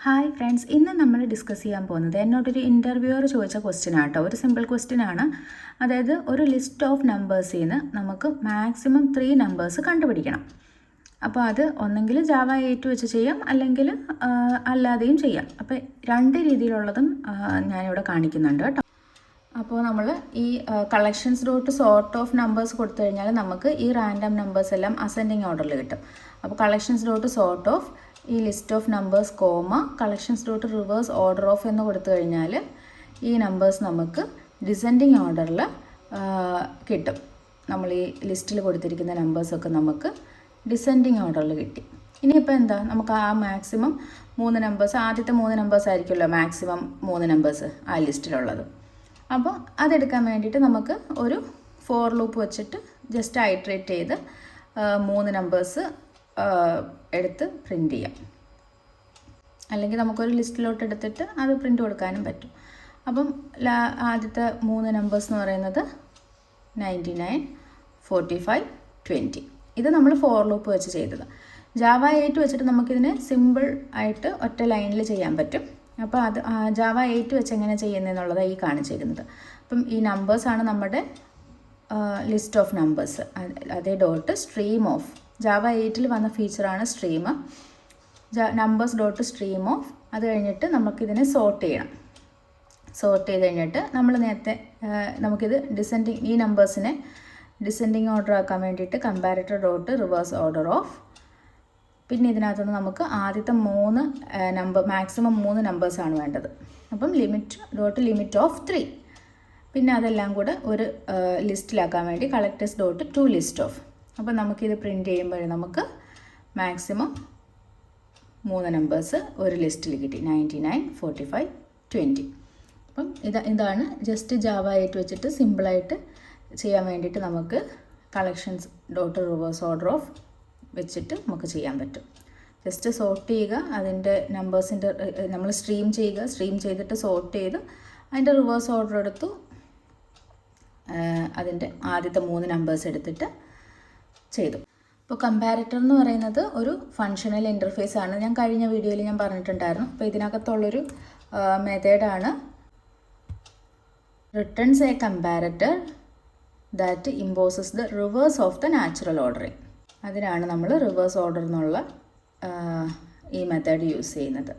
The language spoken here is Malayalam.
ഹായ് ഫ്രണ്ട്സ്, ഇന്ന് നമ്മൾ ഡിസ്കസ് ചെയ്യാൻ പോകുന്നത് എന്നോടൊരു ഇൻ്റർവ്യൂവർ ചോദിച്ച ക്വസ്റ്റ്യൻ ആട്ടോ. ഒരു സിമ്പിൾ ക്വസ്റ്റ്യൻ ആണ്. അതായത് ഒരു ലിസ്റ്റ് ഓഫ് നമ്പേഴ്സിൽ നിന്ന് നമുക്ക് മാക്സിമം 3 നമ്പേഴ്സ് കണ്ടുപിടിക്കണം. അപ്പോൾ അത് ഒന്നെങ്കിൽ ജാവ 8 വെച്ച് ചെയ്യാം, അല്ലെങ്കിൽ അല്ലാതെയും ചെയ്യാം. അപ്പോൾ 2 രീതിയിലുള്ളതും ഞാനിവിടെ കാണിക്കുന്നുണ്ട് കേട്ടോ. അപ്പോൾ നമ്മൾ ഈ collections dot sort of numbers കൊടുത്തു കഴിഞ്ഞാൽ നമുക്ക് ഈ റാൻഡം നമ്പേഴ്സ് എല്ലാം അസെൻഡിങ് ഓർഡറിൽ കിട്ടും. അപ്പോൾ കളക്ഷൻസ് ഡോട്ട് സോർട്ട് ഓഫ് ഈ list of numbers comma collections dot reverse order of എന്ന് കൊടുത്തു കഴിഞ്ഞാൽ ഈ നമ്പേഴ്സ് നമുക്ക് ഡിസെൻഡിങ് ഓർഡറിൽ കിട്ടും. നമ്മൾ ഈ ലിസ്റ്റിൽ കൊടുത്തിരിക്കുന്ന നമ്പേഴ്സൊക്കെ നമുക്ക് ഡിസെൻഡിങ് ഓർഡറിൽ കിട്ടി. ഇനിയിപ്പോൾ എന്താ, നമുക്ക് ആ മാക്സിമം 3 നമ്പേഴ്സ്, ആദ്യത്തെ 3 നമ്പേഴ്സ് ആയിരിക്കുമല്ലോ മാക്സിമം 3 നമ്പേഴ്സ് ആ ലിസ്റ്റിലുള്ളത്. അപ്പോൾ അതെടുക്കാൻ വേണ്ടിയിട്ട് നമുക്ക് ഒരു ഫോർ ലൂപ്പ് വെച്ചിട്ട് ജസ്റ്റ് ഐട്രേറ്റ് ചെയ്ത് 3 നമ്പേഴ്സ് എടുത്ത് പ്രിൻ്റ് ചെയ്യാം. അല്ലെങ്കിൽ നമുക്കൊരു ലിസ്റ്റിലോട്ട് എടുത്തിട്ട് അത് പ്രിൻ്റ് കൊടുക്കാനും പറ്റും. അപ്പം ആദ്യത്തെ 3 നമ്പേഴ്സ് എന്ന് പറയുന്നത് 99, 45, 20. ഇത് നമ്മൾ ഫോർ ലൂപ്പ് വെച്ച് ചെയ്തത്. ജാവ 8 വെച്ചിട്ട് നമുക്കിതിനെ സിമ്പിൾ ആയിട്ട് ഒറ്റ ലൈനിൽ ചെയ്യാൻ പറ്റും. അപ്പോൾ അത് ജാവ 8 വെച്ച് എങ്ങനെ ചെയ്യുന്നതെന്നുള്ളത് ഈ കാണിച്ചിരുന്നത്. അപ്പം ഈ നമ്പേഴ്സാണ് നമ്മുടെ ലിസ്റ്റ് ഓഫ് നമ്പേഴ്സ്. അതേ ഡോട്ട് സ്ട്രീം ഓഫ് ജാവ 8 വന്ന ഫീച്ചറാണ് stream. Numbers dot stream of. അത് കഴിഞ്ഞിട്ട് നമുക്കിതിനെ സോർട്ട് ചെയ്യണം. സോർട്ട് ചെയ്ത് കഴിഞ്ഞിട്ട് നമ്മൾ നേരത്തെ നമുക്കിത് ഈ നമ്പേഴ്സിനെ ഡിസെൻഡിങ് ഓർഡർ ആക്കാൻ വേണ്ടിയിട്ട് comparator dot reverse order of. പിന്നെ ഇതിനകത്തുനിന്ന് നമുക്ക് ആദ്യത്തെ 3 നമ്പർ മാക്സിമം 3 നമ്പേഴ്സാണ് വേണ്ടത്. അപ്പം ലിമിറ്റ് ഓഫ് 3. പിന്നെ അതെല്ലാം കൂടെ ഒരു ലിസ്റ്റിലാക്കാൻ വേണ്ടി collectors dot to list of. അപ്പം നമുക്കിത് പ്രിൻ്റ് ചെയ്യുമ്പോൾ നമുക്ക് മാക്സിമം 3 നമ്പേഴ്സ് ഒരു ലിസ്റ്റിൽ കിട്ടി. 99, 45, 20. അപ്പം ഇതാണ് ജസ്റ്റ് ജാവ 8 വെച്ചിട്ട് സിമ്പിളായിട്ട് ചെയ്യാൻ വേണ്ടിയിട്ട് നമുക്ക് collections dot reverse order of വെച്ചിട്ട് നമുക്ക് ചെയ്യാൻ പറ്റും. ജസ്റ്റ് സോർട്ട് ചെയ്യുക, അതിൻ്റെ നമ്പേഴ്സിൻ്റെ നമ്മൾ സ്ട്രീം ചെയ്തിട്ട് സോർട്ട് ചെയ്ത് അതിൻ്റെ റിവേഴ്സ് ഓർഡർ എടുത്തു അതിൻ്റെ ആദ്യത്തെ 3 നമ്പേഴ്സ് എടുത്തിട്ട് ചെയ്തു. ഇപ്പോൾ കമ്പാരറ്റർ എന്ന് പറയുന്നത് ഒരു ഫങ്ഷണൽ ഇൻ്റർഫേസ് ആണ്. ഞാൻ കഴിഞ്ഞ വീഡിയോയിൽ ഞാൻ പറഞ്ഞിട്ടുണ്ടായിരുന്നു. അപ്പോൾ ഇതിനകത്തുള്ളൊരു മെത്തേഡാണ് returns A comparator that imposes the reverse of the natural ordering. അതിനാണ് നമ്മൾ റിവേഴ്സ് ഓർഡർ എന്നുള്ള ഈ മെത്തേഡ് യൂസ് ചെയ്യുന്നത്.